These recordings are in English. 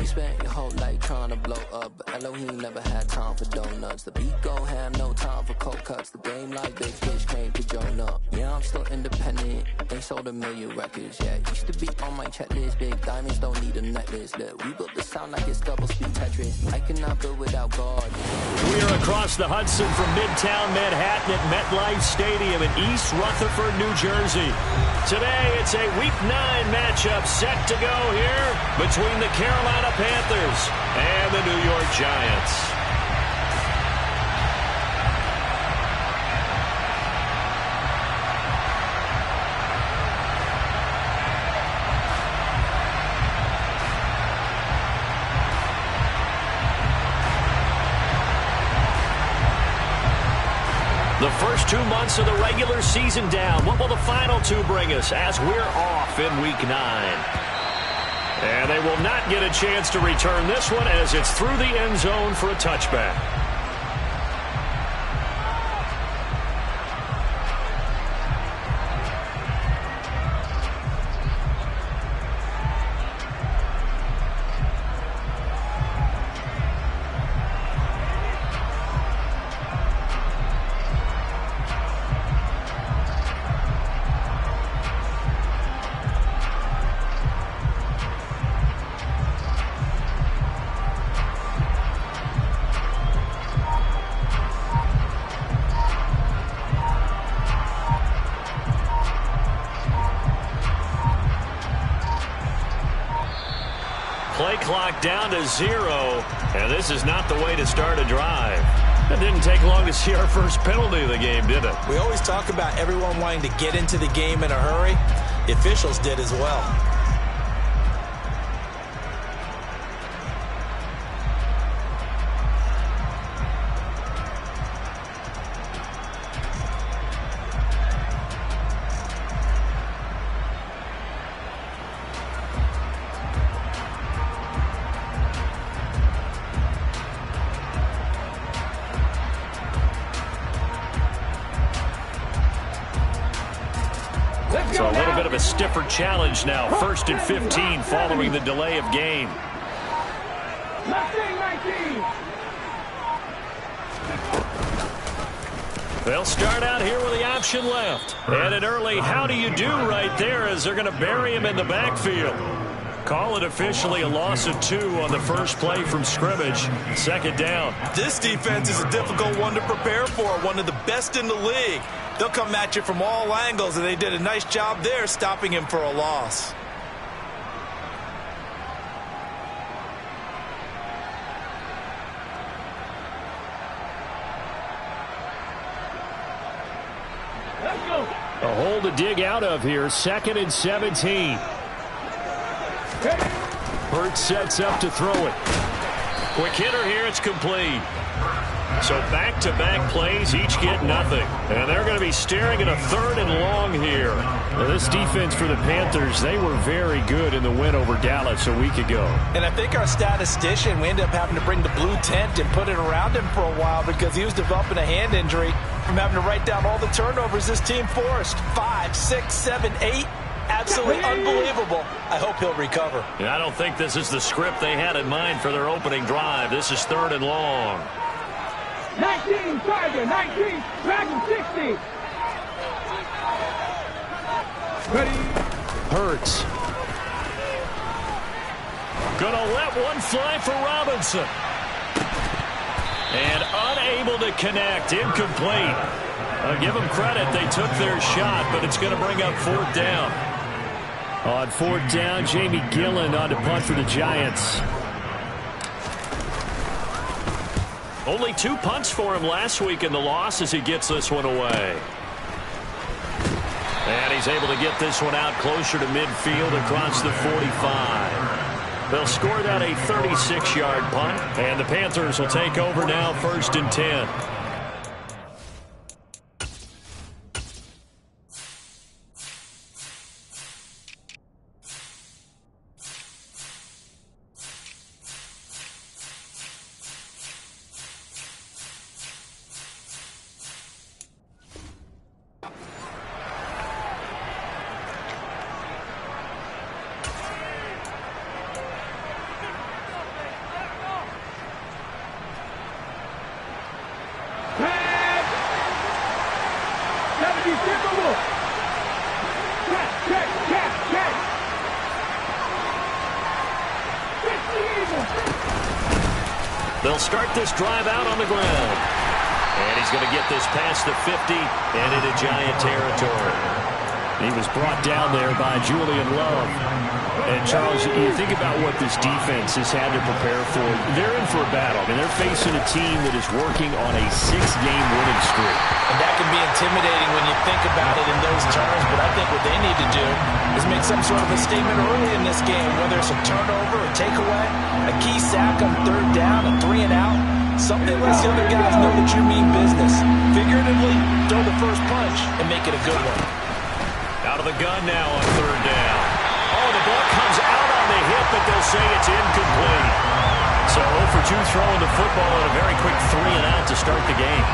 You spent your whole life trying to blow up, but Elohim never had time for donuts. The beat gon' have no time for cold cuts. The game like big fish came to Jonah. Yeah, I'm still independent. They sold 1 million records. Yeah, used to be on my checklist. Big diamonds don't need a necklace. Look, we built the sound like it's double speed Tetris. I cannot build without God. We are across the Hudson from Midtown Manhattan at MetLife Stadium in East Rutherford, New Jersey. Today, it's a Week 9 matchup set to go here between the Carolina Panthers and the New York Giants. The first 2 months of the regular season down. What will the final 2 bring us as we're off in Week 9? And they will not get a chance to return this one as it's through the end zone for a touchback. Play clock down to 0, and this is not the way to start a drive. It didn't take long to see our first penalty of the game, did it? We always talk about everyone wanting to get into the game in a hurry. The officials did as well. So a little bit of a stiffer challenge now. 1st and 15 following the delay of game. 19. They'll start out here with the option left. And an early how do you do right there as they're going to bury him in the backfield. Call it officially a loss of 2 on the first play from scrimmage. 2nd down. This defense is a difficult one to prepare for. One of the best in the league. They'll come at you from all angles, and they did a nice job there stopping him for a loss. Let's go. A hole to dig out of here. 2nd and 17. Hurts sets up to throw it. Quick hitter here. It's complete. So back-to-back plays, each get nothing. And they're going to be staring at a 3rd and long here. Now, this defense for the Panthers, they were very good in the win over Dallas a week ago. And I think our statistician, we ended up having to bring the blue tent and put it around him for a while because he was developing a hand injury from having to write down all the turnovers this team forced. 5, 6, 7, 8. Absolutely unbelievable. I hope he'll recover. Yeah, I don't think this is the script they had in mind for their opening drive. This is 3rd and long. 19, Tiger, 19, Dragon 60. Ready. Hurts. Gonna let one fly for Robinson. And unable to connect. Incomplete. I'll give them credit. They took their shot, but it's going to bring up 4th down. On 4th down, Jamie Gilland on to punt for the Giants. Only 2 punts for him last week in the loss as he gets this one away. And he's able to get this one out closer to midfield across the 45. They'll score that a 36-yard punt, and the Panthers will take over now 1st and 10. They'll start this drive out on the ground. And he's going to get this past the 50 and into Giant territory. He was brought down there by Julian Love. And, Charles, you think about what this defense has had to prepare for. They're in for a battle. I mean, they're facing a team that is working on a 6-game winning streak. And that can be intimidating when you think about it in those terms. But I think what they need to do is make some sort of a statement early in this game, whether it's a turnover, a takeaway, a key sack on third down, a 3-and-out. Something lets the other guys know that you mean business. Figuratively, throw the first punch and make it a good one. Out of the gun now on third down. Oh, the ball comes out on the hip, but they'll say it's incomplete. So 0 for 2 throwing the football and a very quick 3-and-out to start the game.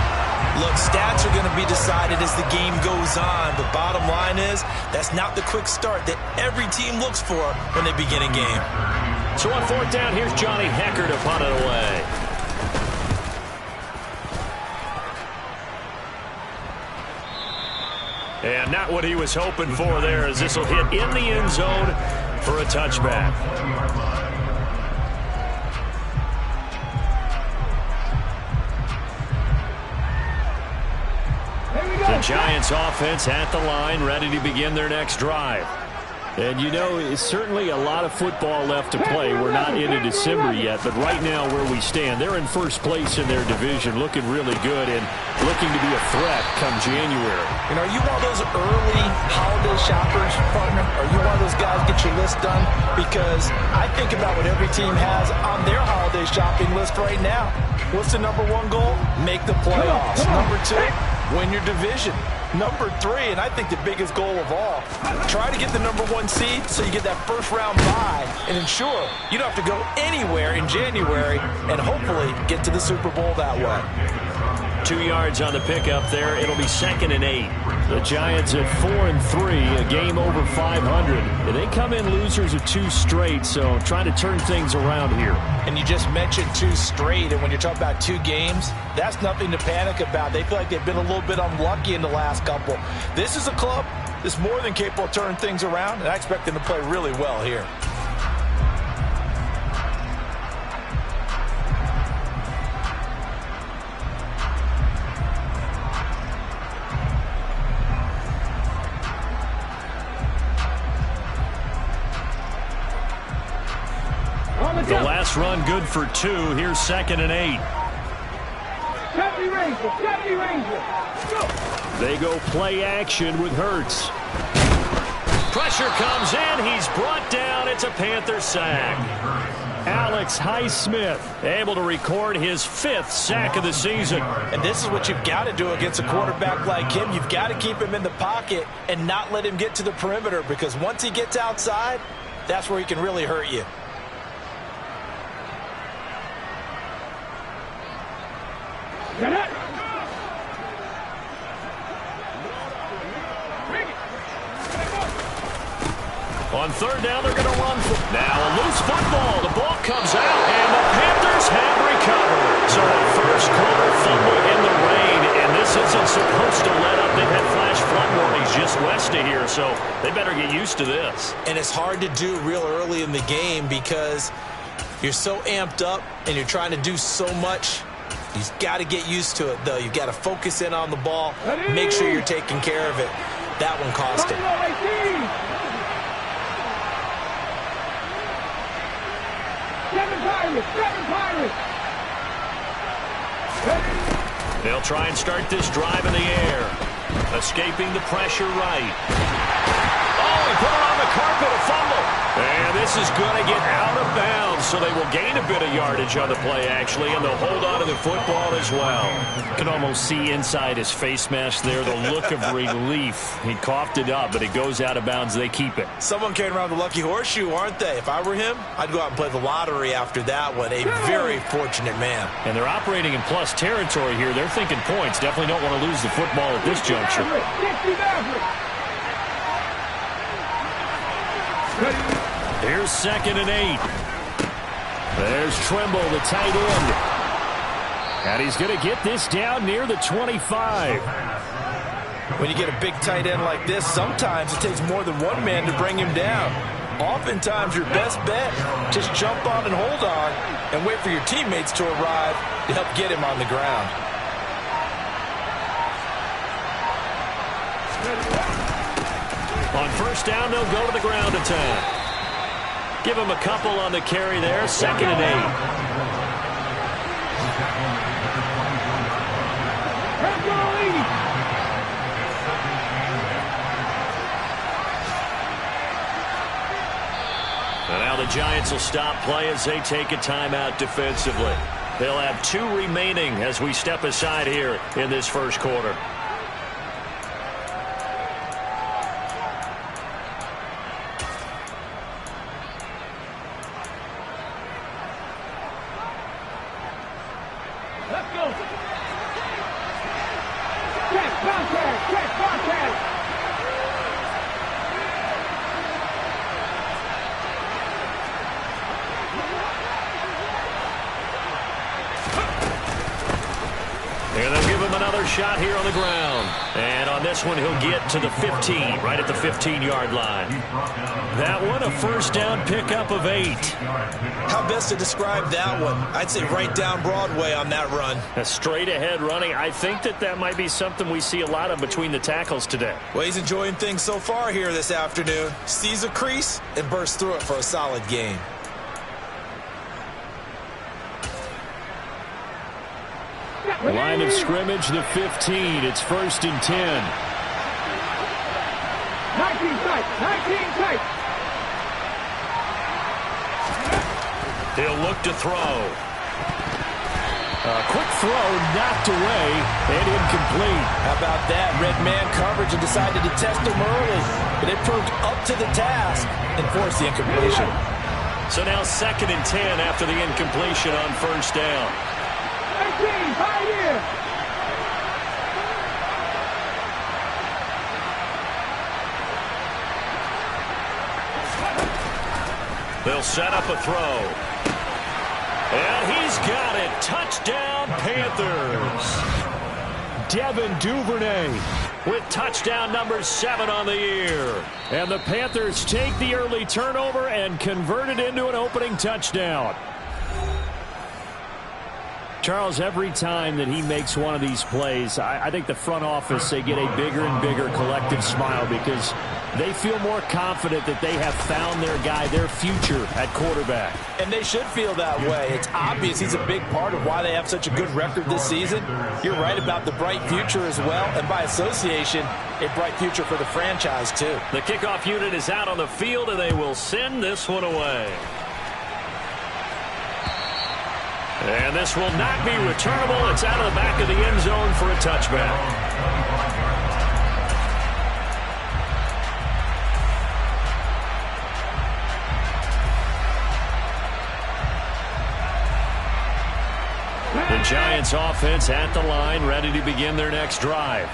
Look, stats are going to be decided as the game goes on, but bottom line is that's not the quick start that every team looks for when they begin a game. So on fourth down, here's Johnny Hekker to punt it away. And not what he was hoping for there, as this will hit in the end zone for a touchback. The Giants offense at the line, ready to begin their next drive. And you know, it's certainly a lot of football left to play. We're not into December yet, but right now where we stand, they're in first place in their division, looking really good and looking to be a threat come January. You know, are you one of those early holiday shoppers, partner? Are you one of those guys get your list done? Because I think about what every team has on their holiday shopping list right now. What's the number one goal? Make the playoffs. Number two, win your division. Number three, and I think the biggest goal of all, try to get the number one seed so you get that first round bye and ensure you don't have to go anywhere in January and hopefully get to the Super Bowl that way. 2 yards on the pickup there. It'll be 2nd and 8. The Giants at 4-3, a game over 500. And they come in losers of 2 straight, so trying to turn things around here. And you just mentioned 2 straight, and when you're talking about 2 games, that's nothing to panic about. They feel like they've been a little bit unlucky in the last couple. This is a club that's more than capable of turning things around, and I expect them to play really well here. The last run good for 2. Here's 2nd and 8. 70 Ranger. Go. They go play action with Hurts. Pressure comes in. He's brought down. It's a Panther sack. Alex Highsmith able to record his 5th sack of the season. And this is what you've got to do against a quarterback like him. You've got to keep him in the pocket and not let him get to the perimeter, because once he gets outside, that's where he can really hurt you. On third down, they're going to run. Now a loose football. The ball comes out, and the Panthers have recovered. So a first-quarter fumble in the rain, and this isn't supposed to let up. They've had flash flood warnings just west of here, so they better get used to this. And it's hard to do real early in the game because you're so amped up and you're trying to do so much. You've got to get used to it, though. You've got to focus in on the ball, make sure you're taking care of it. That one cost him. Seven Pirates. They'll try and start this drive in the air. Escaping the pressure right. Oh, he put it on the carpet, a fumble. And this is going to get out of bounds, so they will gain a bit of yardage on the play, actually, and they'll hold on to the football as well. You can almost see inside his face mask there the look of relief. He coughed it up, but it goes out of bounds. They keep it. Someone carrying around the lucky horseshoe, aren't they? If I were him, I'd go out and play the lottery after that one. A very fortunate man. And they're operating in plus territory here. They're thinking points. Definitely don't want to lose the football at this juncture. Here's 2nd and 8. There's Trimble, the tight end. And he's going to get this down near the 25. When you get a big tight end like this, sometimes it takes more than one man to bring him down. Oftentimes, your best bet, just jump on and hold on and wait for your teammates to arrive to help get him on the ground. On first down, they'll go to the ground attack. Give him a couple on the carry there, 2nd and 8. And now the Giants will stop play as they take a timeout defensively. They'll have 2 remaining as we step aside here in this first quarter. And they'll give him another shot here on the ground. And on this one, he'll get to the 15, right at the 15-yard line. That one, a first down pickup of 8. How best to describe that one? I'd say right down Broadway on that run. A straight-ahead running. I think that might be something we see a lot of between the tackles today. Well, he's enjoying things so far here this afternoon. Sees a crease and bursts through it for a solid gain. Line of scrimmage, the 15. It's 1st and 10. 19 tight. 19 tight. He'll look to throw. A quick throw knocked away and incomplete. How about that? Red man coverage and decided to test him early. But it proved up to the task and forced the incompletion. So now 2nd and 10 after the incompletion on first down. 19, high here. They'll set up a throw. And he's got it. Touchdown, Panthers. Devin Duvernay with touchdown number 7 on the year. And the Panthers take the early turnover and convert it into an opening touchdown. Charles, every time that he makes one of these plays, I think the front office, they get a bigger and bigger collective smile because they feel more confident that they have found their guy, their future at quarterback. And they should feel that way. It's obvious he's a big part of why they have such a good record this season. You're right about the bright future as well, and by association, a bright future for the franchise too. The kickoff unit is out on the field, and they will send this one away. And this will not be returnable. It's out of the back of the end zone for a touchback. The Giants offense at the line, ready to begin their next drive.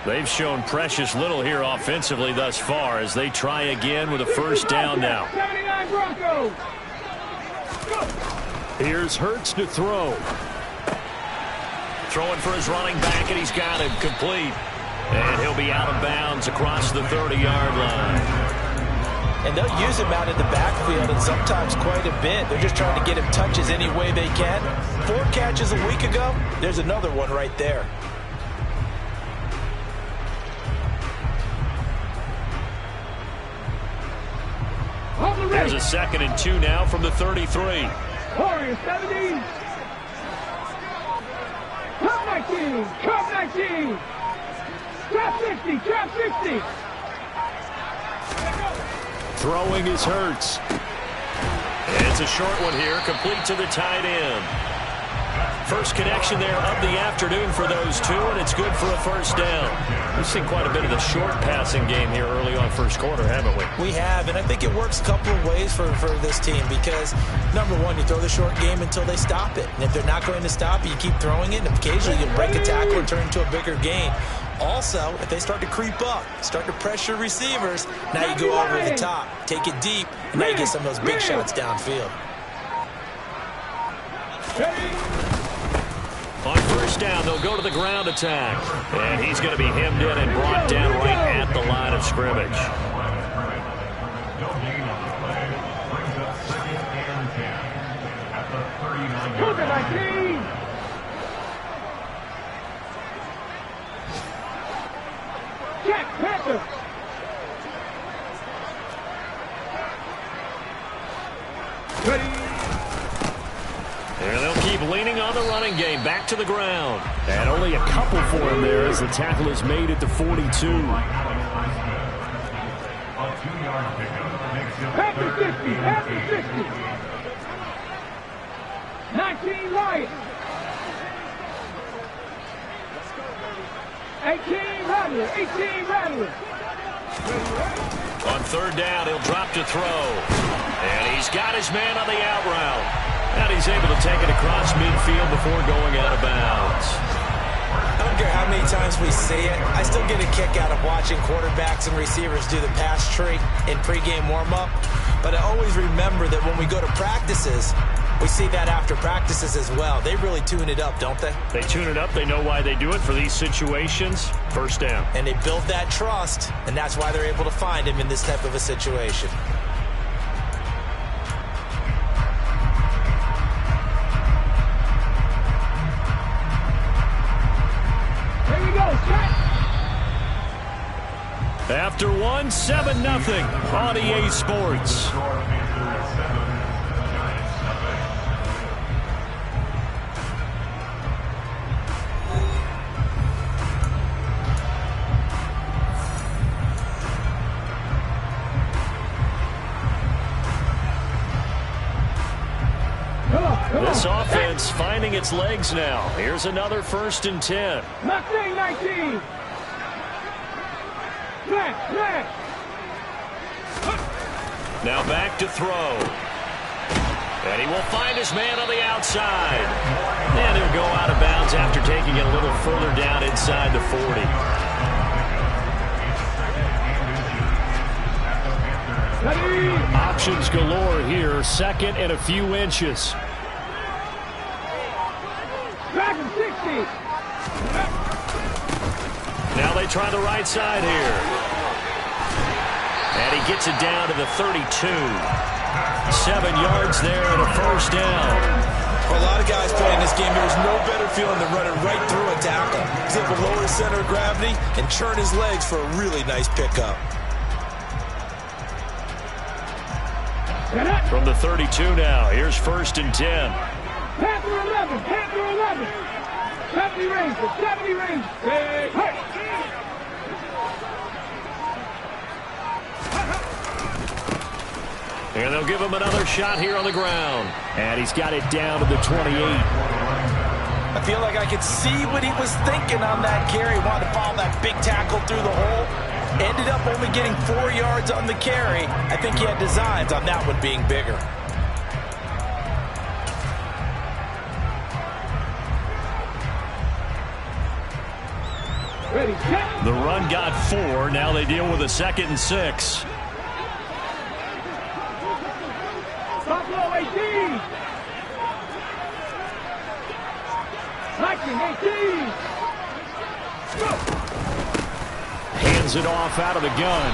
They've shown precious little here offensively thus far as they try again with a first down now. 79 Broncos. Go. Here's Hurts to throw. Throwing for his running back, and he's got him complete. And he'll be out of bounds across the 30-yard line. And they'll use him out in the backfield, and sometimes quite a bit. They're just trying to get him touches any way they can. 4 catches a week ago. There's another one right there. There's a 2nd and 2 now from the 33. Warriors 70. Trap 19. Trap 19. Trap 60. Trap 60. Throwing is Hurts. It's a short one here, complete to the tight end. First connection there of the afternoon for those two, and it's good for a first down. We've seen quite a bit of the short passing game here early on first quarter, haven't we? We have, and I think it works a couple of ways for this team because, number one, you throw the short game until they stop it. And if they're not going to stop it, you keep throwing it, and occasionally you break a tackle and turn into a bigger gain. Also, if they start to creep up, start to pressure receivers, now you go over the top, take it deep, and now you get some of those big shots downfield. On first down, they'll go to the ground attack. And he's going to be hemmed in and brought down right at the line of scrimmage. Panther 19. Check, Panther. Ready. And they'll keep leaning on the running game. Back to the ground. And only a couple for him there as the tackle is made at the 42. Panther 50, Panther 50. 19 Lions. 18 Rattler, 18 Rattler. On third down, he'll drop to throw. And he's got his man on the out route. And he's able to take it across midfield before going out of bounds. I don't care how many times we see it. I still get a kick out of watching quarterbacks and receivers do the pass tree in pregame warm-up. But I always remember that when we go to practices, we see that after practices as well. They really tune it up, don't they? They tune it up. They know why they do it for these situations. First down. And they build that trust, and that's why they're able to find him in this type of a situation. After one, 7-0 on EA Sports. This offense finding its legs now. Here's another 1st and 10. Mustang 19. Now back to throw. And he will find his man on the outside. And he'll go out of bounds after taking it a little further down inside the 40. Options galore here. 2nd and a few inches. Dragon 60. Now they try the right side here. And he gets it down to the 32. 7 yards there and a 1st down. For a lot of guys playing this game, there's no better feeling than running right through a tackle. He's able to lower his center of gravity and churn his legs for a really nice pickup. From the 32 now, here's 1st and 10. Panther 11, Panther 11. 70 range, 70 range. Hey. And they'll give him another shot here on the ground. And he's got it down to the 28. I feel like I could see what he was thinking on that carry. He wanted to follow that big tackle through the hole. Ended up only getting 4 yards on the carry. I think he had designs on that one being bigger. Ready, set. The run got 4. Now they deal with a 2nd and 6. Buffalo 18. Lightning 18. Go. Hands it off out of the gun.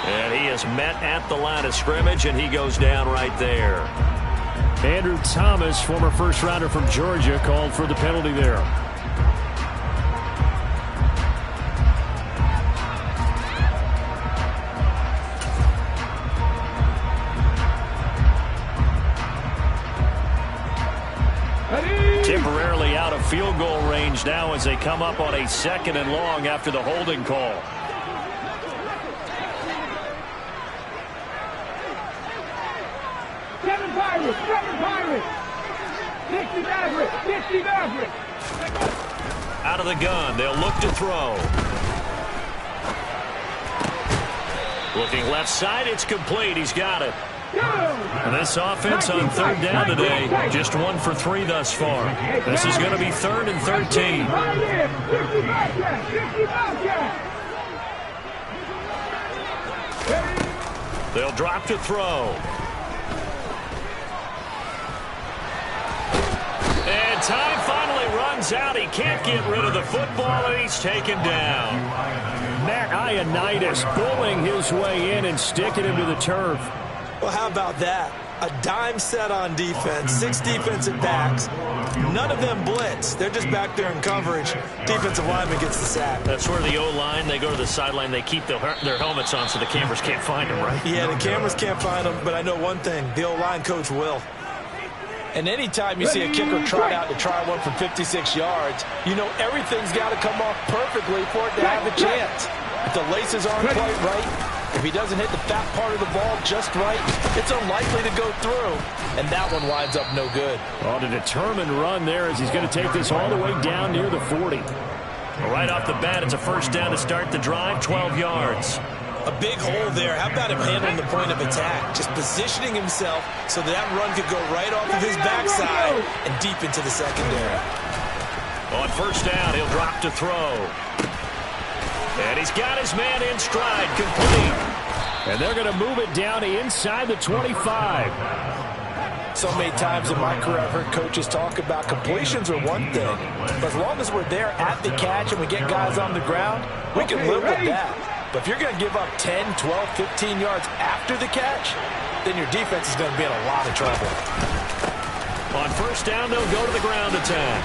And he is met at the line of scrimmage, and he goes down right there. Andrew Thomas, former first-rounder from Georgia, called for the penalty there. Temporarily out of field goal range now as they come up on a 2nd and long after the holding call. Seven Pirates. 60 Maverick. Out of the gun, they'll look to throw. Looking left side, it's complete. He's got it. And this offense on 3rd down today, just 1 for 3 thus far. This is going to be 3rd and 13. They'll drop to throw. And time finally runs out. He can't get rid of the football, and he's taken down. Matt Ioannidis bullying his way in and sticking him to the turf. Well, how about that? A dime set on defense, 6 defensive backs. None of them blitz. They're just back there in coverage. Defensive lineman gets the sack. That's where the O-line, they go to the sideline, they keep their helmets on so the cameras can't find them, right? Yeah, the cameras can't find them, but I know one thing. The O-line coach will. And anytime you see a kicker trot out to try one from 56 yards, you know everything's got to come off perfectly for it to have a chance. If the laces aren't quite right, if he doesn't hit the fat part of the ball just right, it's unlikely to go through. And that one winds up no good. On a determined run there as he's going to take this all the way down near the 40. Well, right off the bat, it's a first down to start the drive, 12 yards. A big hole there. How about him handling the point of attack? Just positioning himself so that run could go right off of his backside and deep into the secondary. On first down, he'll drop to throw. And he's got his man in stride, complete. And they're going to move it down inside the 25. So many times in my career, I've heard coaches talk about completions are one thing. But as long as we're there at the catch and we get guys on the ground, we can live with that. But if you're going to give up 10, 12, 15 yards after the catch, then your defense is going to be in a lot of trouble. On first down, they'll go to the ground attack.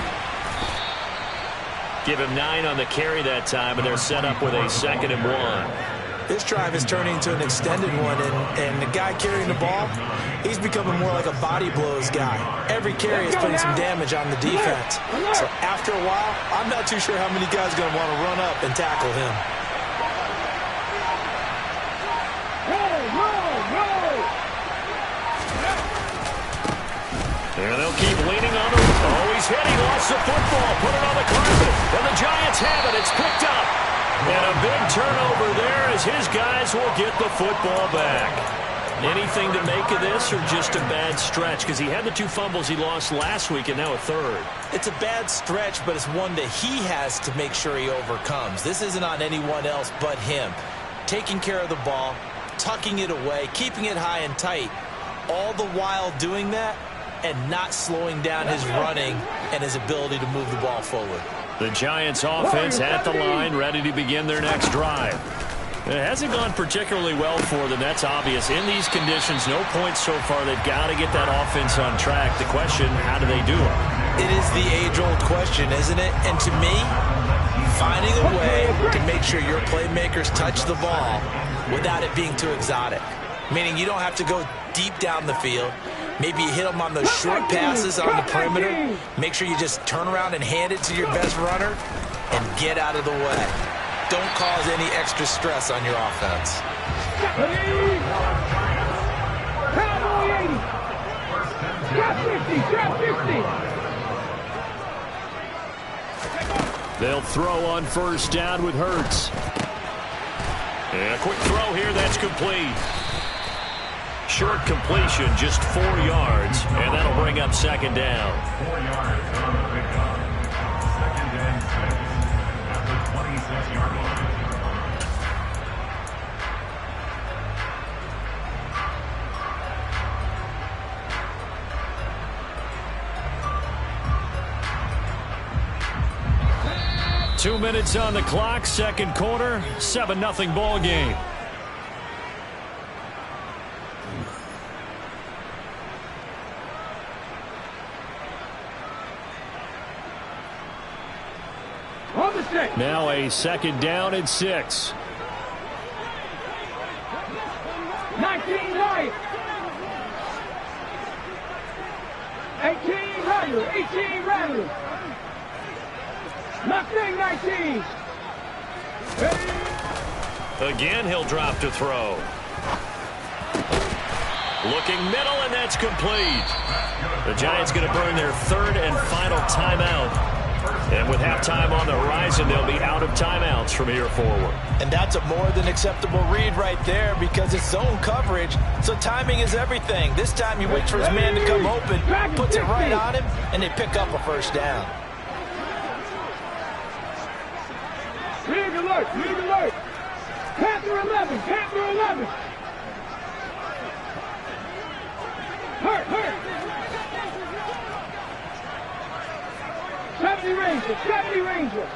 Give him 9 on the carry that time, and they're set up with a 2nd and 1. This drive is turning into an extended one, and the guy carrying the ball, he's becoming more like a body blows guy. Every carry is putting some damage on the defense. So after a while, I'm not too sure how many guys are going to want to run up and tackle him. And they'll keep leaning on him. Oh, he's hit. He lost the football. Put it on the carpet. And the Giants have it. It's picked up. And a big turnover there as his guys will get the football back. Anything to make of this or just a bad stretch? Because he had the 2 fumbles he lost last week and now a 3rd. It's a bad stretch, but it's one that he has to make sure he overcomes. This isn't on anyone else but him. Taking care of the ball, tucking it away, keeping it high and tight, all the while doing that and not slowing down his running and his ability to move the ball forward. The Giants offense at the line, ready to begin their next drive. It hasn't gone particularly well for them. That's obvious. In these conditions, no points so far. They've got to get that offense on track. The question, how do they do it? It is the age-old question, isn't it? And to me, finding a way to make sure your playmakers touch the ball without it being too exotic. Meaning you don't have to go deep down the field. Maybe you hit them on those short passes on the perimeter. Make sure you just turn around and hand it to your best runner and get out of the way. Don't cause any extra stress on your offense. They'll throw on first down with Hurts. And a quick throw here, that's complete. Short completion, just 4 yards, and that'll bring up 2nd down. 4 yards on the pickup. 2nd and 7 at the 26-yard line. Two minutes on the clock, second quarter, 7-0 ball game. Now a 2nd down and 6. 19 right. 18 Rattler. 18 Rattler. Nothing 19. Again, he'll drop to throw. Looking middle, and that's complete. The Giants going to burn their 3rd and final timeout. And with halftime on the horizon, they'll be out of timeouts from here forward. And that's a more than acceptable read right there because it's zone coverage, so timing is everything. This time he waits for his man to come open, puts it right on him, and they pick up a first down. League alert, league alert. Panther 11, Panther 11. Hurt. 70 Ranger.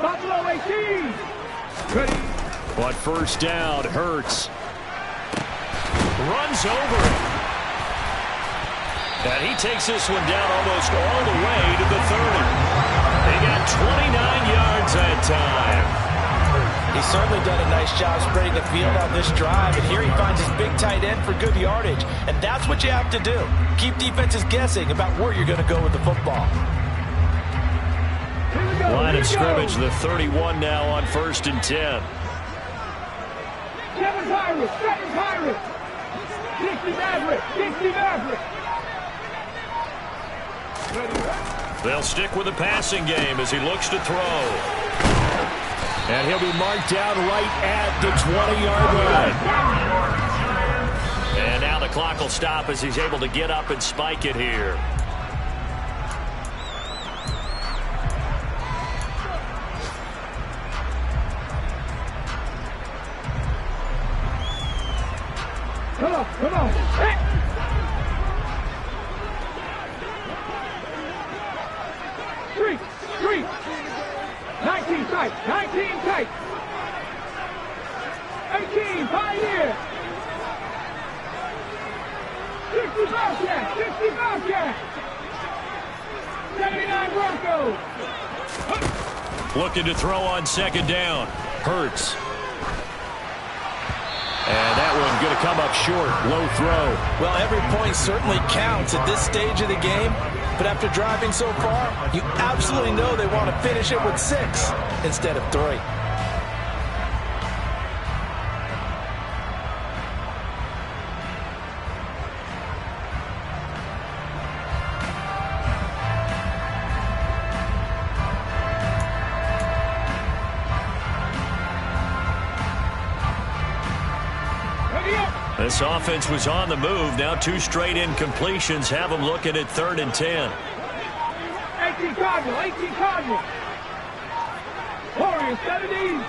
Buffalo 18. Ready. On first down, Hurts. Runs over it. And he takes this one down almost all the way to the 30. He got 29 yards that time. He's certainly done a nice job spreading the field on this drive, and here he finds his big tight end for good yardage. And that's what you have to do. Keep defenses guessing about where you're going to go with the football. Line of scrimmage, the 31 now on 1st and 10. 7 Pirates, 7 Pirates. 60 Maverick, 60 Maverick. They'll stick with the passing game as he looks to throw. And he'll be marked down right at the 20-yard line. And now the clock will stop as he's able to get up and spike it here. Come on, come on. Hey. Street. 19 tight, 19 tight. 18, Pioneer. 60 Bobcat, 60 Bobcat. 79 Broncos. Looking to throw on 2nd down. Hurts. And that one going to come up short. Low throw. Well, every point certainly counts at this stage of the game. But after driving so far, you absolutely know they want to finish it with 6 instead of 3. This offense was on the move. Now 2 straight incompletions have them looking at 3rd and 10. 18 Cardinal, 18 Cardinal. Warriors 70.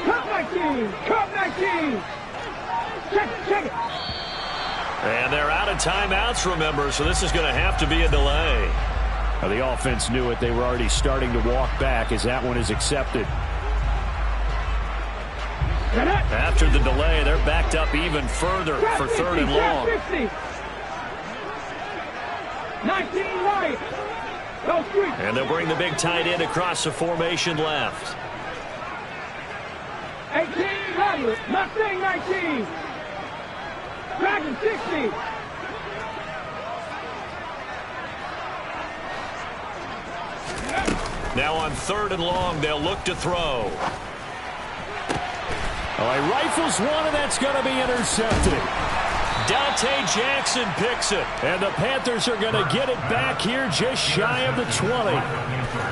Cup 19, Cup 19. Check it. And they're out of timeouts, remember, so this is going to have to be a delay. Now, the offense knew it. They were already starting to walk back as that one is accepted. After the delay, they're backed up even further for 3rd and long. 19 right. And they'll bring the big tight end across the formation left. 1800, Mustang 19. Dragon 60. Now on 3rd and long, they'll look to throw. Oh, he rifles one, and that's going to be intercepted. Dante Jackson picks it. And the Panthers are going to get it back here just shy of the 20.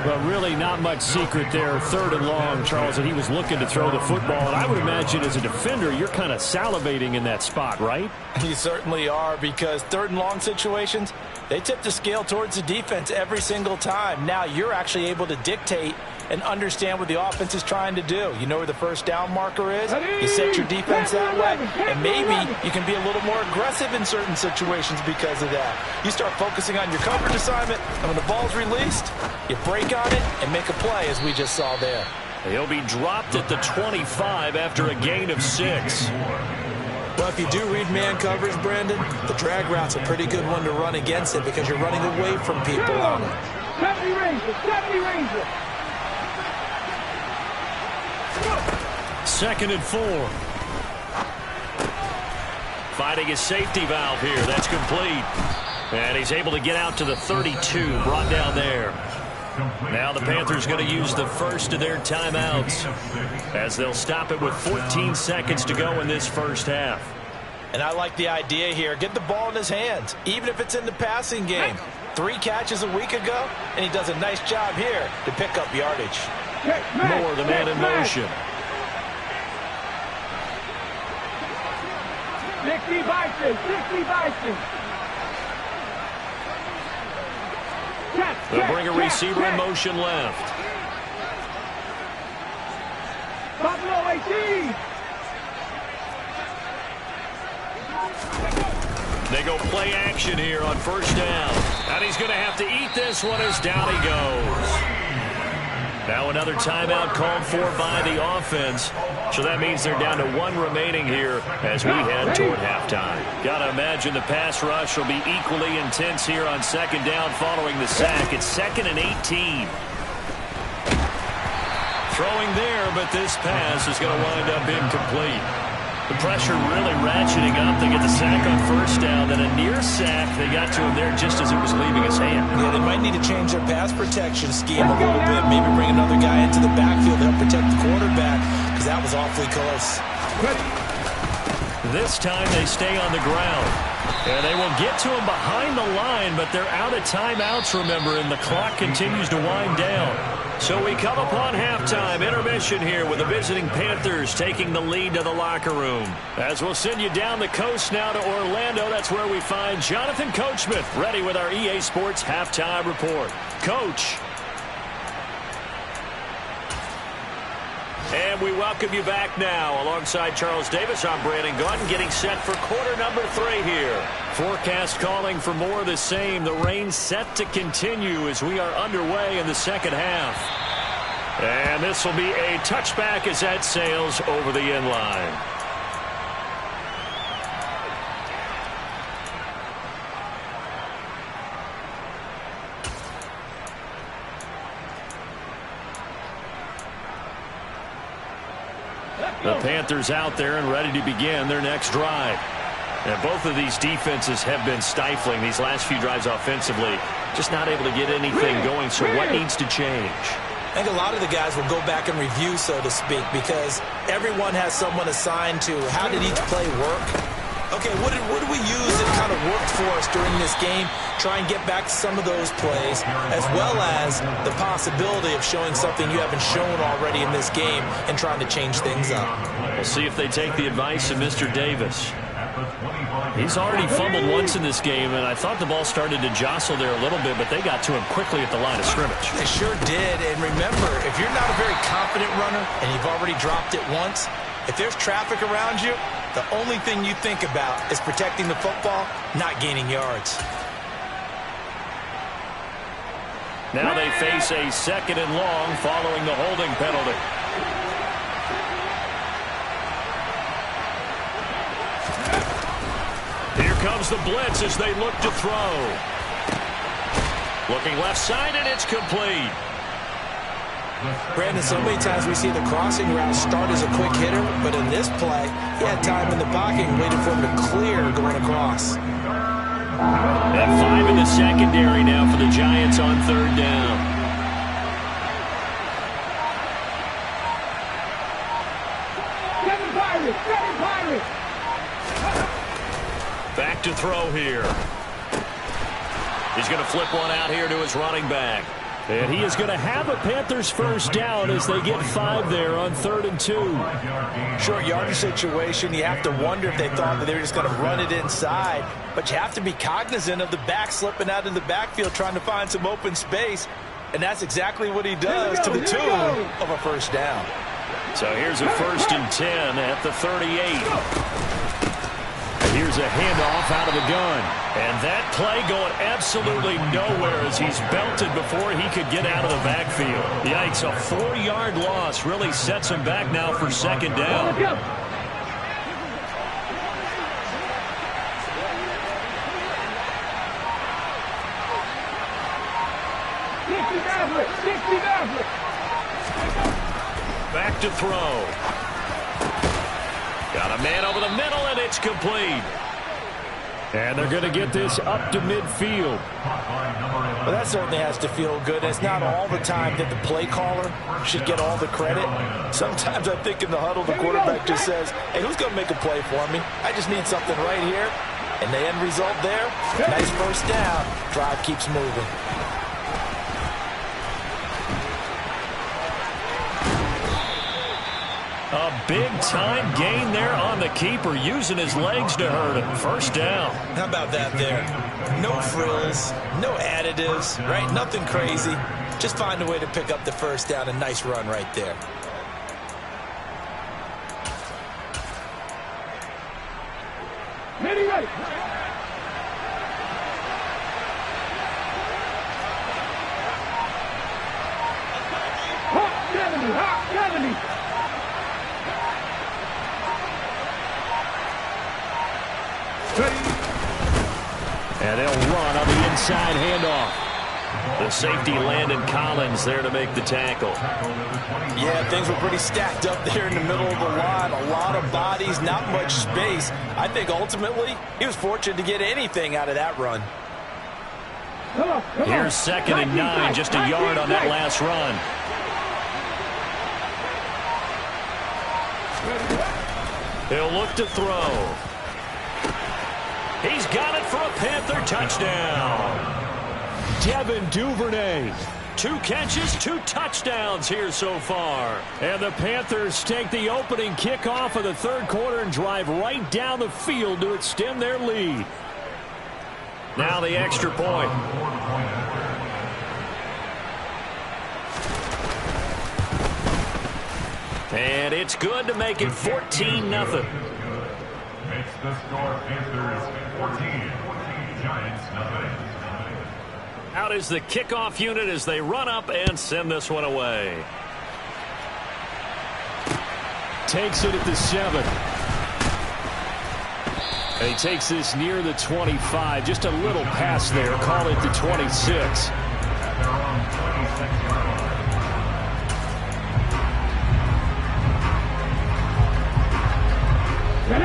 Well, really not much secret there. 3rd and long, Charles, and he was looking to throw the football. And I would imagine as a defender, you're kind of salivating in that spot, right? You certainly are, because 3rd and long situations, they tip the scale towards the defense every single time. Now you're actually able to dictate and understand what the offense is trying to do. You know where the first down marker is. You set your defense that way, and maybe you can be a little more aggressive in certain situations because of that. You start focusing on your coverage assignment, and when the ball's released, you break on it and make a play, as we just saw there. He'll be dropped at the 25 after a gain of 6. Well, if you do read man coverage, Brandon, the drag route's a pretty good one to run against it because you're running away from people on it. 70 Ranger. 2nd and 4. Fighting his safety valve here. That's complete. And he's able to get out to the 32. Brought down there. Now the Panthers going to use the first of their timeouts as they'll stop it with 14 seconds to go in this first half. And I like the idea here. Get the ball in his hands, even if it's in the passing game. 3 catches a week ago, and he does a nice job here to pick up yardage. More the man in motion. 60 Bison. They'll bring a receiver in motion left. Buffalo 18. They go play action here on 1st down. And he's going to have to eat this one as down he goes. Now another timeout called for by the offense. So that means they're down to 1 remaining here as we head toward halftime. Got to imagine the pass rush will be equally intense here on second down following the sack. It's 2nd and 18. Throwing there, but this pass is going to wind up incomplete. The pressure really ratcheting up. They get the sack on first down, then a near sack. They got to him there just as it was leaving his hand. Yeah, they might need to change their pass protection scheme a little bit. Maybe bring another guy into the backfield to help protect the quarterback, because that was awfully close. This time they stay on the ground. And they will get to him behind the line, but they're out of timeouts, remember, and the clock continues to wind down. So we come upon halftime intermission here with the visiting Panthers taking the lead to the locker room. As we'll send you down the coast now to Orlando, that's where we find Jonathan Coachman ready with our EA Sports halftime report. Coach. And we welcome you back now. Alongside Charles Davis, I'm Brandon Gaudin getting set for quarter number 3 here. Forecast calling for more of the same. The rain set to continue as we are underway in the second half. And this will be a touchback as that sails over the end line. The Panthers out there and ready to begin their next drive. And both of these defenses have been stifling these last few drives offensively. Just not able to get anything going. So what needs to change? I think a lot of the guys will go back and review, so to speak, because everyone has someone assigned to how did each play work. Okay, what did we use that kind of worked for us during this game? Try and get back to some of those plays, as well as the possibility of showing something you haven't shown already in this game and trying to change things up. We'll see if they take the advice of Mr. Davis. He's already fumbled once in this game, and I thought the ball started to jostle there a little bit, but they got to him quickly at the line of scrimmage. They sure did, and remember, if you're not a very confident runner and you've already dropped it once, if there's traffic around you, the only thing you think about is protecting the football, not gaining yards. Now they face a 2nd and long following the holding penalty. Here comes the blitz as they look to throw. Looking left side, and it's complete. Brandon, so many times we see the crossing route start as a quick hitter, but in this play, he had time in the pocket and waited for him to clear going across. And 5 in the secondary now for the Giants on 3rd down. Seven Pirates! Back to throw here. He's going to flip one out here to his running back. And he is going to have a Panthers first down as they get 5 there on 3rd and 2. Short yardage situation, you have to wonder if they thought that they were just going to run it inside. But you have to be cognizant of the back slipping out in the backfield trying to find some open space. And that's exactly what he does to the tune of a first down. So here's a 1st and 10 at the 38. Here's a handoff out of the gun. And that play going absolutely nowhere as he's belted before he could get out of the backfield. Yikes, a 4-yard loss really sets him back now for 2nd down. Back to throw. Got a man over the middle, and it's complete. And they're going to get this up to midfield. Well, that certainly has to feel good. It's not all the time that the play caller should get all the credit. Sometimes I think in the huddle, the quarterback just says, hey, who's going to make a play for me? I just need something right here. And the end result there, nice first down. Drive keeps moving. A big-time gain there on the keeper, using his legs to hurt him. First down. How about that there? No frills, no additives, right? Nothing crazy. Just find a way to pick up the first down. A nice run right there. Ready. And they'll run on the inside handoff. The safety, Landon Collins, there to make the tackle. Yeah, things were pretty stacked up there in the middle of the line. A lot of bodies, not much space. I think ultimately he was fortunate to get anything out of that run. Here's 2nd and 9, just a yard on that last run. He'll look to throw. He's got it for a Panther touchdown. Devin Duvernay. 2 catches, 2 touchdowns here so far. And the Panthers take the opening kickoff of the 3rd quarter and drive right down the field to extend their lead. Now the extra point. And it's good to make it 14-0. Makes the score Panthers 14, Giants nothing. Out is the kickoff unit as they run up and send this one away. Takes it at the 7. And he takes this near the 25. Just a little pass there. Call it the 26.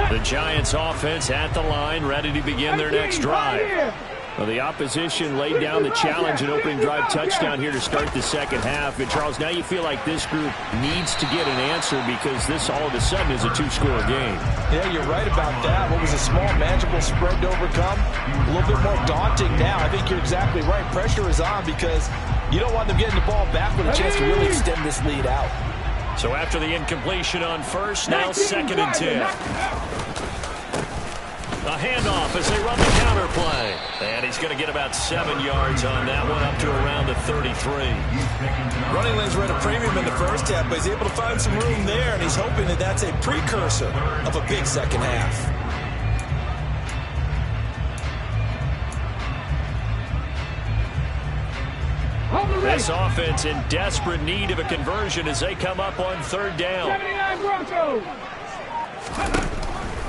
The Giants offense at the line, ready to begin their next drive. Well, the opposition laid down the challenge and opening drive touchdown here to start the 2nd half. And, Charles, now you feel like this group needs to get an answer because this all of a sudden is a 2-score game. Yeah, you're right about that. What was a small, manageable spread to overcome, a little bit more daunting now. I think you're exactly right. Pressure is on because you don't want them getting the ball back with a chance to really extend this lead out. So after the incompletion on first, now 2nd and 10. A handoff as they run the counter play. And he's going to get about 7 yards on that one, up to around the 33. Running lanes were at a premium in the first half, but he's able to find some room there, and he's hoping that that's a precursor of a big second half. This offense in desperate need of a conversion as they come up on 3rd down. 79 Broncos.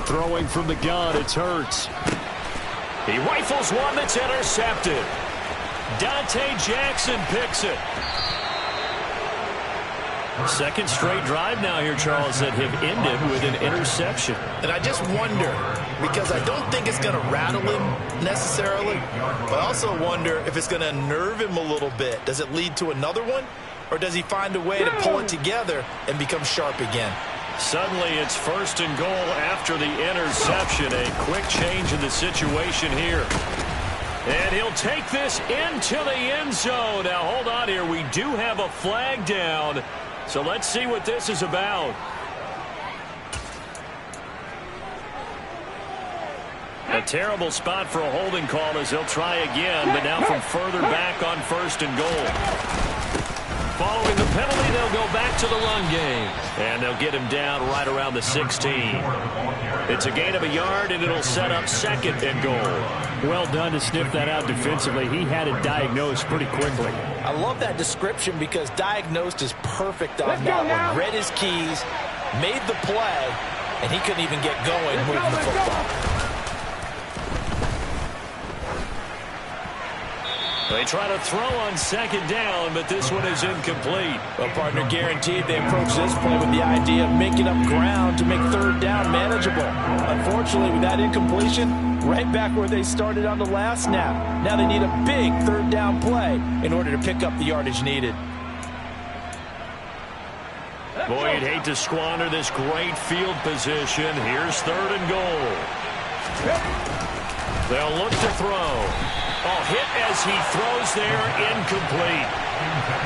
Throwing from the gun, it's Hurts. He rifles one that's intercepted. Dante Jackson picks it. 2nd straight drive now here, Charles, that have ended with an interception. And I just wonder, because I don't think it's going to rattle him necessarily, but I also wonder if it's going to unnerve him a little bit. Does it lead to another one, or does he find a way to pull it together and become sharp again? Suddenly it's 1st and goal after the interception. A quick change in the situation here. And he'll take this into the end zone. Now, hold on here. We do have a flag down. So let's see what this is about. A terrible spot for a holding call as they'll try again, but now from further back on 1st and goal. Following the penalty, they'll go back to the run game. And they'll get him down right around the 16. It's a gain of a yard, and it'll set up 2nd and goal. Well done to sniff that out defensively. He had it diagnosed pretty quickly. I love that description because diagnosed is perfect on that one. Read his keys, made the play, and he couldn't even get going moving the football. They try to throw on 2nd down, but this one is incomplete. Well, partner, guaranteed they approach this play with the idea of making up ground to make 3rd down manageable. Unfortunately, with that incompletion, right back where they started on the last snap. Now they need a big 3rd down play in order to pick up the yardage needed. Boy, you'd hate to squander this great field position. Here's 3rd and goal. They'll look to throw. Oh, hit as he throws there, incomplete.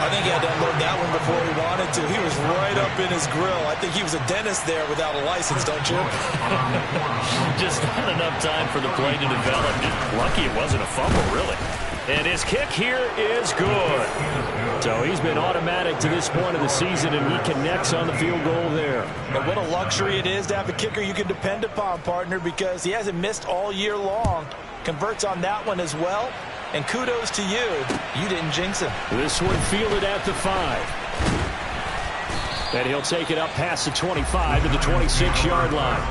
I think he had to unload that one before he wanted to. He was right up in his grill. I think he was a dentist there without a license, don't you? Just not enough time for the play to develop. Just lucky it wasn't a fumble, really. And his kick here is good. So he's been automatic to this point of the season, and he connects on the field goal there. And what a luxury it is to have a kicker you can depend upon, partner, because he hasn't missed all year long. Converts on that one as well. And kudos to you. You didn't jinx him. This one fielded at the 5. And he'll take it up past the 25 to the 26-yard line.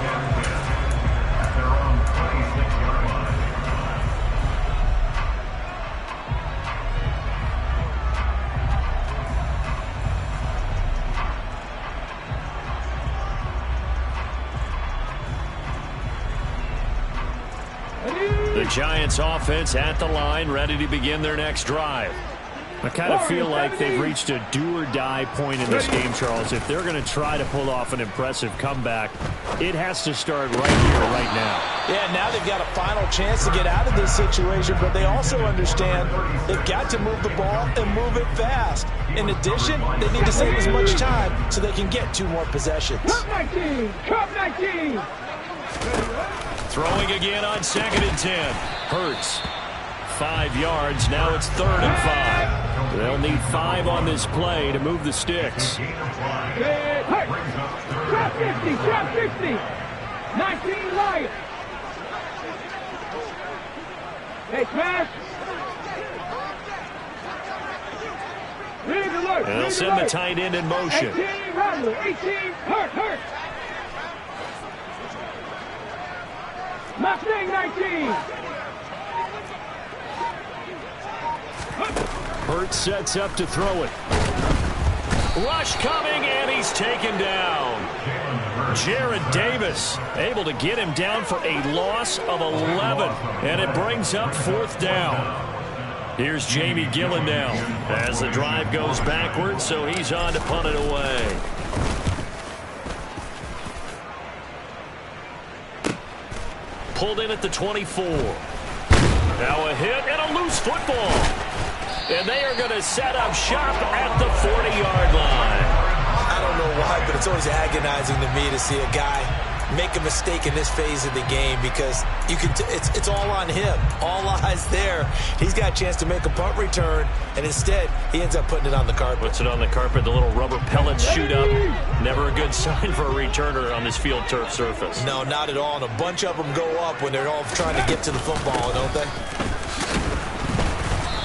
Giants offense at the line, ready to begin their next drive. I kind of feel like they've reached a do-or-die point in this game, Charles. If they're going to try to pull off an impressive comeback, it has to start right here, right now. Yeah, now they've got a final chance to get out of this situation, but they also understand they've got to move the ball and move it fast. In addition, they need to save as much time so they can get 2 more possessions. Cup 19! Cup 19! Throwing again on 2nd and 10. Hurts. 5 yards. Now it's 3rd and 5. They'll need 5 on this play to move the sticks. Trap 50! Trap 50! 19 Lions! Hey, pass! And they'll send the tight end in motion. 18 Rattler! 18 Hurt! Mustang 19! Hurts sets up to throw it. Rush coming, and he's taken down. Jarrad Davis able to get him down for a loss of 11, and it brings up 4th down. Here's Jamie Gillen now as the drive goes backwards, so he's on to punt it away. Pulled in at the 24. Now a hit and a loose football. And they are going to set up shop at the 40-yard line. I don't know why, but it's always agonizing to me to see a guy make a mistake in this phase of the game because you can it's all on him. All eyes there. He's got a chance to make a punt return, and instead he ends up putting it on the carpet. Puts it on the carpet. The little rubber pellets shoot up. Never a good sign for a returner on this field turf surface. No, not at all. And a bunch of them go up when they're all trying to get to the football, don't they?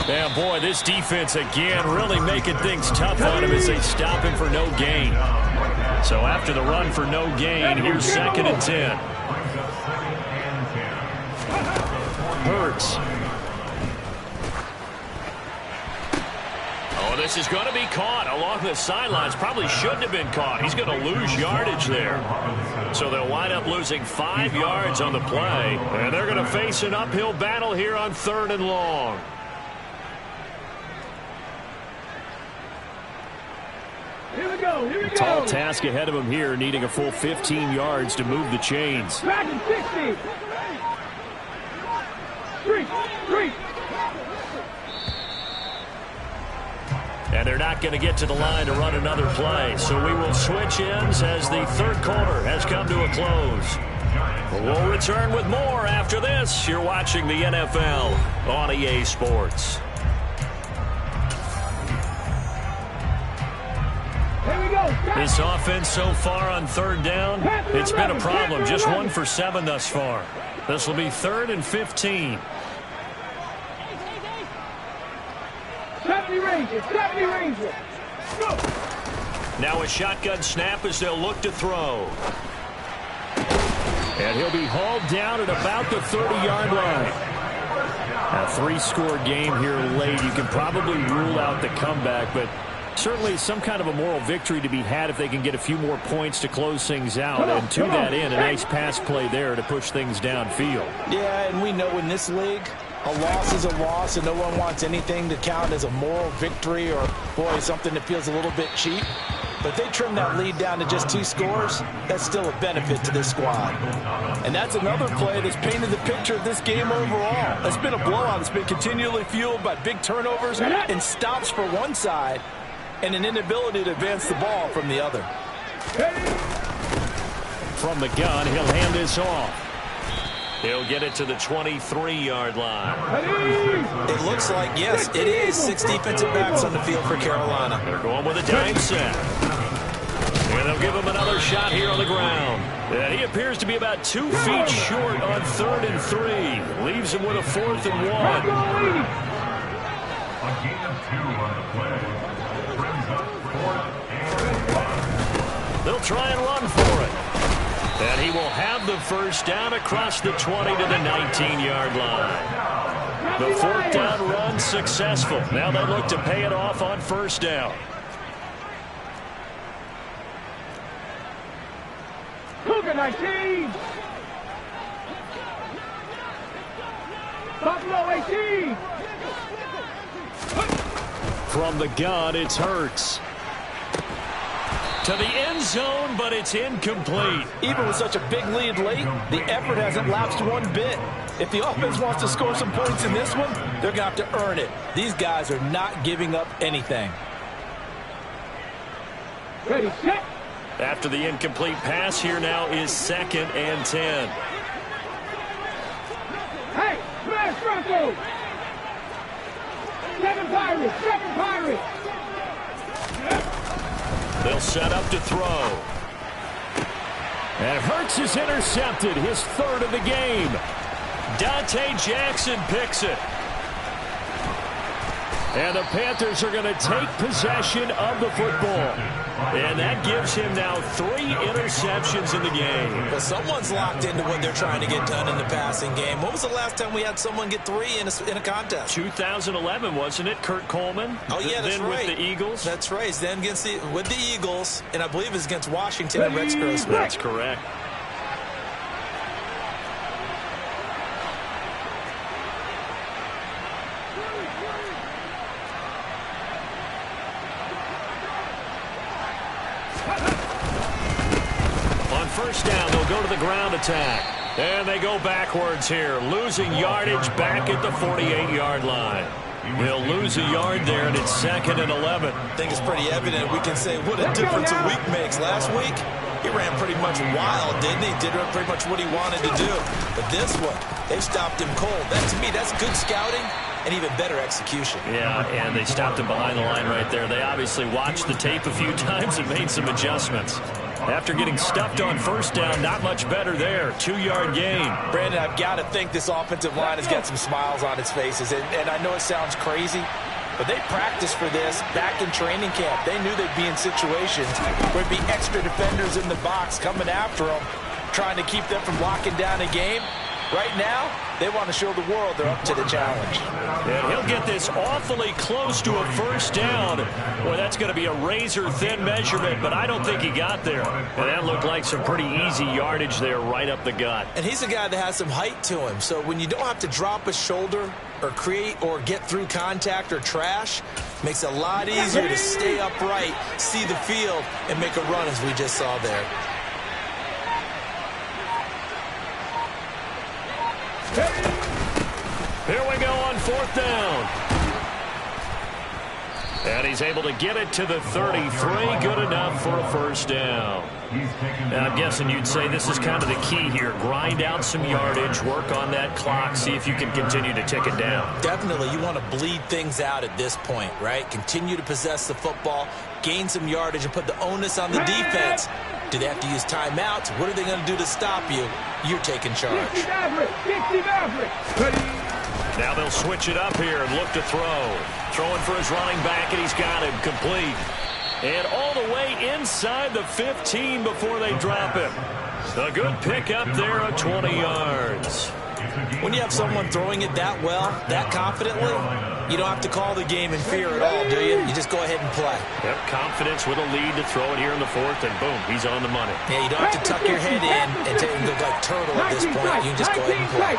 Yeah, boy, this defense again really making things tough on him as they stop him for no gain. So after the run for no gain, here's 2nd and 10. Hurts. Oh, this is going to be caught along the sidelines. Probably shouldn't have been caught. He's going to lose yardage there. So they'll wind up losing 5 yards on the play. And they're going to face an uphill battle here on 3rd and long. Here we go. Tall task ahead of him here, needing a full 15 yards to move the chains. Back in 60. Three. And they're not going to get to the line to run another play. So we will switch ends as the 3rd quarter has come to a close. We'll return with more after this. You're watching the NFL on EA Sports. This offense so far on 3rd down, it's been a problem. Just 1 for 7 thus far. This will be 3rd and 15. 70 Rangers. Go. Now a shotgun snap as they'll look to throw. And he'll be hauled down at about the 30-yard line. A 3-score game here late. You can probably rule out the comeback, but certainly some kind of a moral victory to be had if they can get a few more points to close things out. And to that end, a nice pass play there to push things downfield. Yeah, and we know in this league, a loss is a loss, and no one wants anything to count as a moral victory or, boy, something that feels a little bit cheap. But they trim that lead down to just 2 scores. That's still a benefit to this squad. And that's another play that's painted the picture of this game overall. It's been a blowout. It's been continually fueled by big turnovers and stops for one side and an inability to advance the ball from the other. From the gun, he'll hand this off. He'll get it to the 23-yard line. It looks like, yes, it is 6 defensive backs on the field for Carolina. They're going with a dime set. And they'll give him another shot here on the ground. And he appears to be about 2 feet short on 3rd and 3. Leaves him with a 4th and 1. A gain of 2 on the play. Brings up 4th and 1. They'll try and run for it. And he will have the first down across the 20 to the 19-yard line. The 4th down run successful. Now they look to pay it off on 1st down. Cougar 19. Down low, 18. From the gun, it's Hurts. To the end zone, but it's incomplete. Even with such a big lead late, the effort hasn't lapsed one bit. If the offense wants to score some points in this one, they're going to have to earn it. These guys are not giving up anything. Ready, set. After the incomplete pass, here now is 2nd and 10. Hey, smash Bronco. 7 Pirates, 7 Pirates. They'll set up to throw. And Hurts is intercepted, his 3rd of the game. Dante Jackson picks it. And the Panthers are going to take possession of the football. And that gives him now 3 interceptions in the game. But someone's locked into what they're trying to get done in the passing game. When was the last time we had someone get 3 in a contest? 2011, wasn't it? Kurt Coleman? Oh, yeah, that's then right. with the Eagles? That's right. Then with the Eagles, and I believe it's against Washington and Rex Grossman. That's correct. First down, they'll go to the ground attack. And they go backwards here, losing yardage back at the 48-yard line. They'll lose a yard there, and it's 2nd and 11. I think it's pretty evident. We can say what a difference a week makes. Last week, he ran pretty much wild, didn't he? Did pretty much what he wanted to do. But this one, they've stopped him cold. That, to me, that's good scouting and even better execution. Yeah, and they stopped him behind the line right there. They obviously watched the tape a few times and made some adjustments. After getting stuffed on first down, not much better there. 2-yard gain. Brandon, I've got to think this offensive line has got some smiles on its faces. And I know it sounds crazy, but they practiced for this back in training camp. They knew they'd be in situations where there'd be extra defenders in the box coming after them, trying to keep them from locking down a game. Right now, they want to show the world they're up to the challenge. And he'll get this awfully close to a first down. Boy, that's going to be a razor-thin measurement, but I don't think he got there. And that looked like some pretty easy yardage there right up the gut. And he's a guy that has some height to him, so when you don't have to drop a shoulder or create or get through contact or trash, makes it a lot easier to stay upright, see the field, and make a run as we just saw there. Here we go on 4th down. And he's able to get it to the 33. Good enough for a first down. And I'm guessing you'd say this is kind of the key here. Grind out some yardage, work on that clock, see if you can continue to tick it down. Definitely, you want to bleed things out at this point, right? Continue to possess the football, gain some yardage, and put the onus on the defense. Do they have to use timeouts? What are they going to do to stop you? You're taking charge. 60 Maverick. Now they'll switch it up here and look to throw. Throwing for his running back, and he's got him complete. And all the way inside the 15 before they drop him. A good pick up there at 20 yards. When you have someone throwing it that well, that confidently, you don't have to call the game in fear at all, do you? You just go ahead and play. Yep, confidence with a lead to throw it here in the 4th, and boom, he's on the money. Yeah, you don't have to tuck your head in and take him to like turtle at this point. You can just go ahead and play.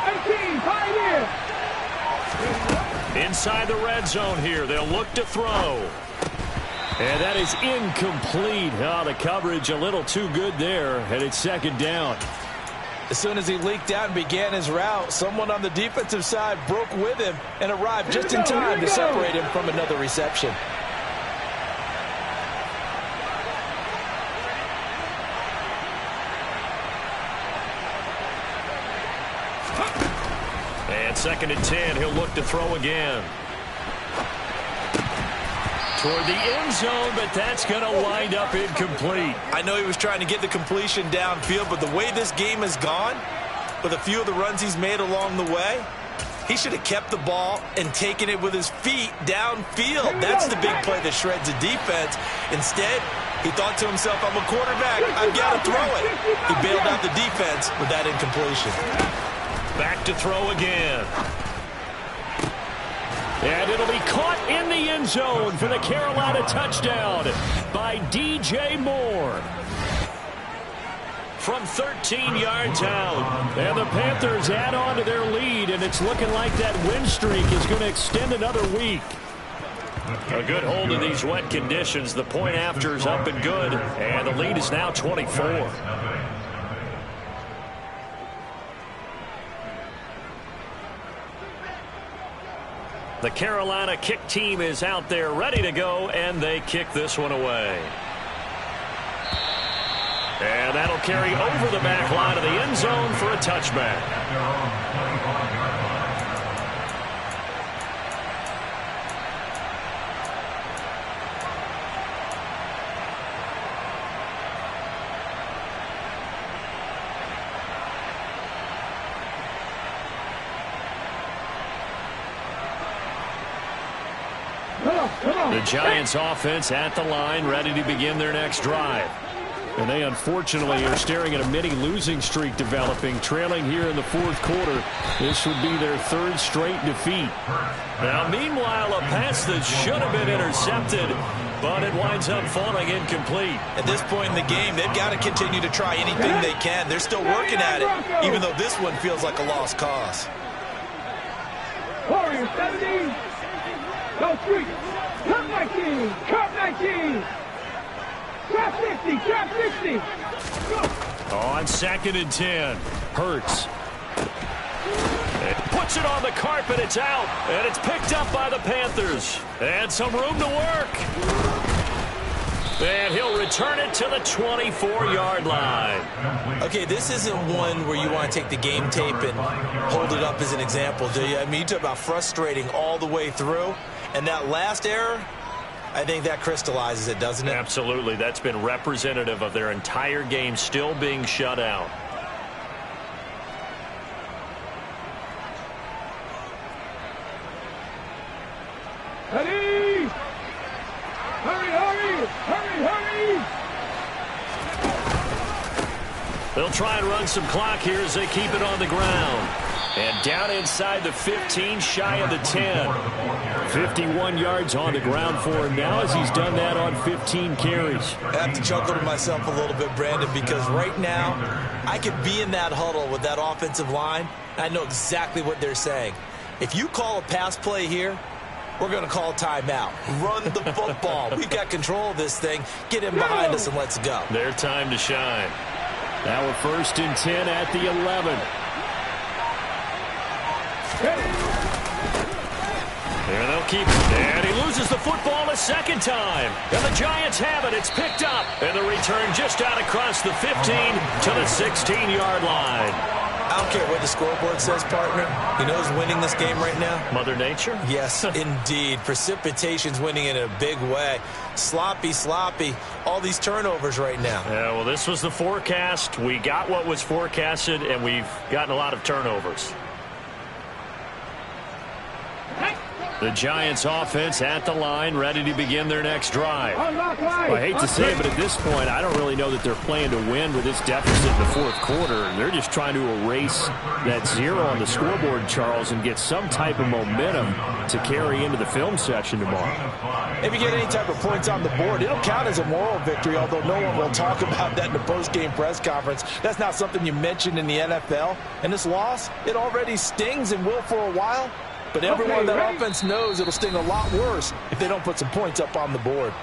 18, Pioneer. Inside the red zone here, they'll look to throw. And that is incomplete. Oh, the coverage a little too good there, and it's 2nd down. As soon as he leaked out and began his route, someone on the defensive side broke with him and arrived just in time to separate him from another reception. And 2nd and 10, he'll look to throw again. Toward the end zone, but that's going to wind up incomplete. I know he was trying to get the completion downfield, but the way this game has gone, with a few of the runs he's made along the way, he should have kept the ball and taken it with his feet downfield. That's the big play that shreds the defense. Instead, he thought to himself, I'm a quarterback, I've got to throw it. He bailed out the defense with that incompletion. Back to throw again. And it'll be caught in the end zone for the Carolina touchdown by DJ Moore. from 13 yards out. And the Panthers add on to their lead, and it's looking like that win streak is going to extend another week. A good hold in these wet conditions. The point after is up and good, and the lead is now 24. The Carolina kick team is out there ready to go, and they kick this one away. And that'll carry over the back line of the end zone for a touchback. The Giants offense at the line, ready to begin their next drive. And they unfortunately are staring at a mini losing streak developing, trailing here in the fourth quarter. This would be their third straight defeat. Now, meanwhile, a pass that should have been intercepted, but it winds up falling incomplete. At this point in the game, they've got to continue to try anything they can. They're still working at it, even though this one feels like a lost cause. Warriors 70. Go streak. Cut 19. Cut 19. Trap 60. Trap 60. Go. On 2nd and 10. Hurts. It puts it on the carpet. It's out. And it's picked up by the Panthers. And some room to work. And he'll return it to the 24-yard line. Okay, this isn't one where you want to take the game tape and hold it up as an example, do you? I mean, you talk about frustrating all the way through. And that last error, I think that crystallizes it, doesn't it? Absolutely. That's been representative of their entire game still being shut out. Ready! Hurry, hurry! Hurry, hurry! They'll try and run some clock here as they keep it on the ground. And down inside the 15, shy of the 10. 51 yards on the ground for him now as he's done that on 15 carries. I have to chuckle to myself a little bit, Brandon, because right now I could be in that huddle with that offensive line. I know exactly what they're saying. If you call a pass play here, we're going to call timeout. Run the football. We've got control of this thing. Get him behind us and let's go. Their time to shine. Now we're 1st and 10 at the 11. There they'll keep it. And he loses the football a second time. And the Giants have it. It's picked up. And the return just out across the 15 to the 16-yard line. I don't care what the scoreboard says, partner. You know who's winning this game right now? Mother Nature? Yes, indeed. Precipitation's winning in a big way. Sloppy, sloppy. All these turnovers right now. Yeah, well, this was the forecast. We got what was forecasted, and we've gotten a lot of turnovers. The Giants offense at the line, ready to begin their next drive. Well, I hate to say it, but at this point, I don't really know that they're playing to win with this deficit in the fourth quarter. They're just trying to erase that 0 on the scoreboard, Charles, and get some type of momentum to carry into the film session tomorrow. If you get any type of points on the board, it'll count as a moral victory, although no one will talk about that in the post-game press conference. That's not something you mentioned in the NFL. And this loss, it already stings and will for a while. But everyone on that offense knows it'll sting a lot worse if they don't put some points up on the board.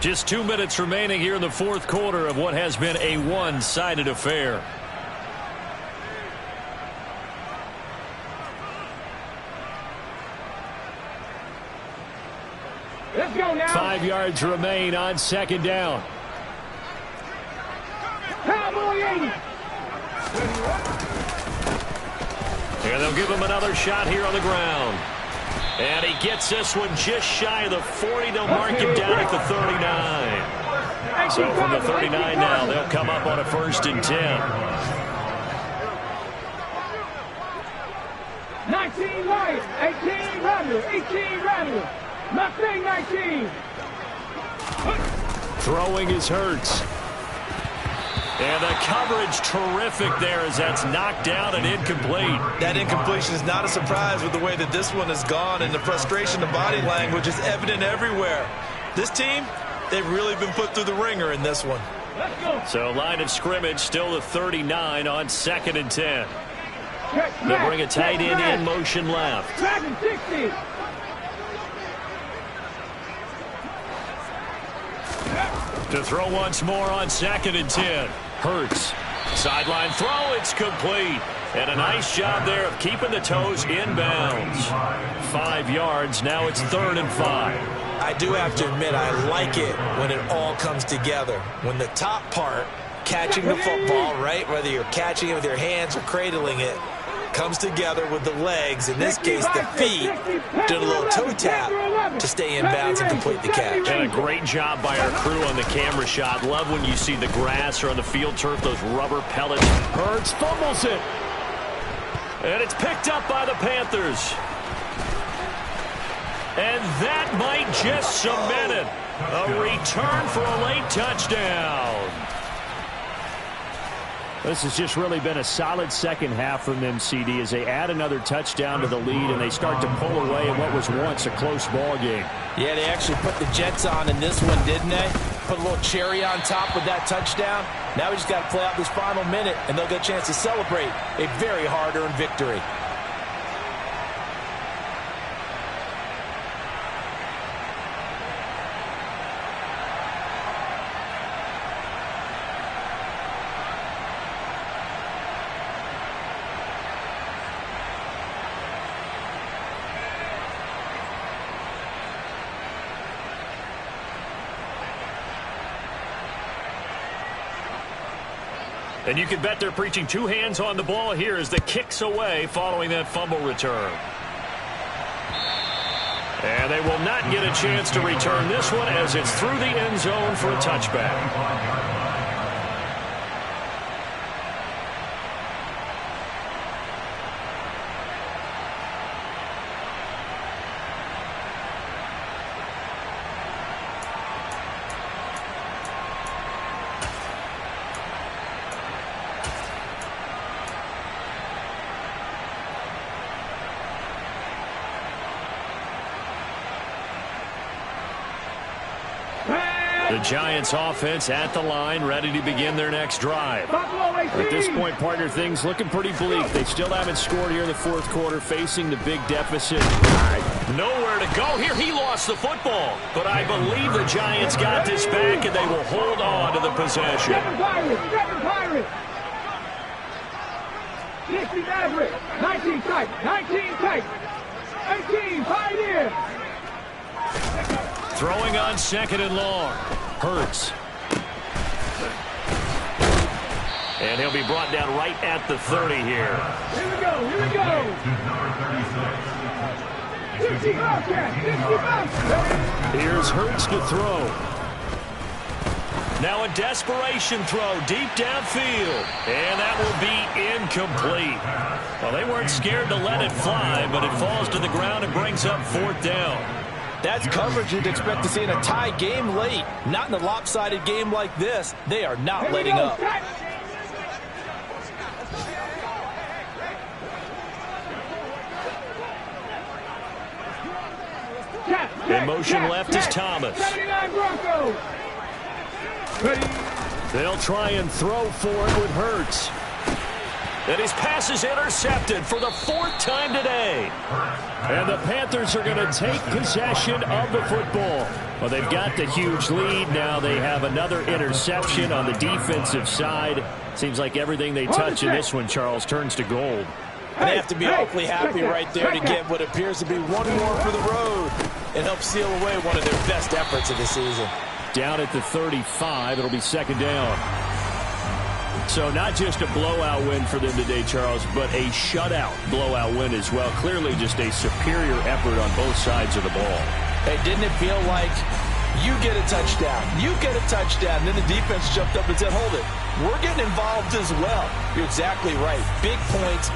Just 2 minutes remaining here in the fourth quarter of what has been a one-sided affair. Let's go now. 5 yards remain on 2nd down. Cowboy 80. And they'll give him another shot here on the ground. And he gets this one just shy of the 40. They'll mark him down at the 39. So from the 39 now, they'll come up on a 1st and 10. 19 right, 18 Rattler, 18 Rattler. Mustang 19. Throwing is Hurts. And the coverage terrific there as that's knocked down and incomplete. That incompletion is not a surprise with the way that this one has gone, and the frustration, the body language is evident everywhere. This team, they've really been put through the ringer in this one. So line of scrimmage still the 39 on 2nd and 10. They'll bring a tight end in motion left. 60. To throw once more on 2nd and 10. Hurts. Sideline throw. It's complete. And a nice job there of keeping the toes inbounds. 5 yards. Now it's 3rd and 5. I do have to admit, I like it when it all comes together. When the top part, catching the football, right, whether you're catching it with your hands or cradling it, comes together with the legs, in this case the feet, did a little toe tap to stay in bounds and complete the catch. And a great job by our crew on the camera shot. Love when you see the grass or on the field turf, those rubber pellets. Hurts fumbles it. And it's picked up by the Panthers. And that might just cement it. A return for a late touchdown. This has just really been a solid second half from them, CD, as they add another touchdown to the lead and they start to pull away in what was once a close ball game. Yeah, they actually put the Jets on in this one, didn't they? Put a little cherry on top with that touchdown. Now we just got to play out this final minute, and they'll get a chance to celebrate a very hard-earned victory. And you can bet they're preaching 2 hands on the ball here as the kick's away following that fumble return. And they will not get a chance to return this one as it's through the end zone for a touchback. The Giants offense at the line, ready to begin their next drive. At this point, partner, things looking pretty bleak. They still haven't scored here in the 4th quarter, facing the big deficit. Nowhere to go here. He lost the football. But I believe the Giants got this back, and they will hold on to the possession. 7 Pirates. 60 Maverick. 19 tight. 19 tight. 18 Pioneers. Throwing on 2nd and long. Hurts. And he'll be brought down right at the 30 here. Here we go. 50 Bobcat. 50 Bobcat. Here's Hurts to throw. Now a desperation throw deep downfield. And that will be incomplete. Well, they weren't scared to let it fly, but it falls to the ground and brings up 4th down. That's coverage you'd expect to see in a tie game late. Not in a lopsided game like this. They are not letting up. In motion left is Thomas. 79 Broncos. They'll try and throw for it with Hurts. And his pass is intercepted for the 4th time today. And the Panthers are going to take possession of the football. Well, they've got the huge lead. Now they have another interception on the defensive side. Seems like everything they touch in this one, Charles, turns to gold. And they have to be awfully happy right there to get what appears to be one more for the road and help seal away one of their best efforts of the season. Down at the 35, it'll be 2nd down. So not just a blowout win for them today, Charles, but a shutout blowout win as well. Clearly just a superior effort on both sides of the ball. Hey, didn't it feel like you get a touchdown, you get a touchdown, then the defense jumped up and said, hold it, we're getting involved as well. You're exactly right. Big points,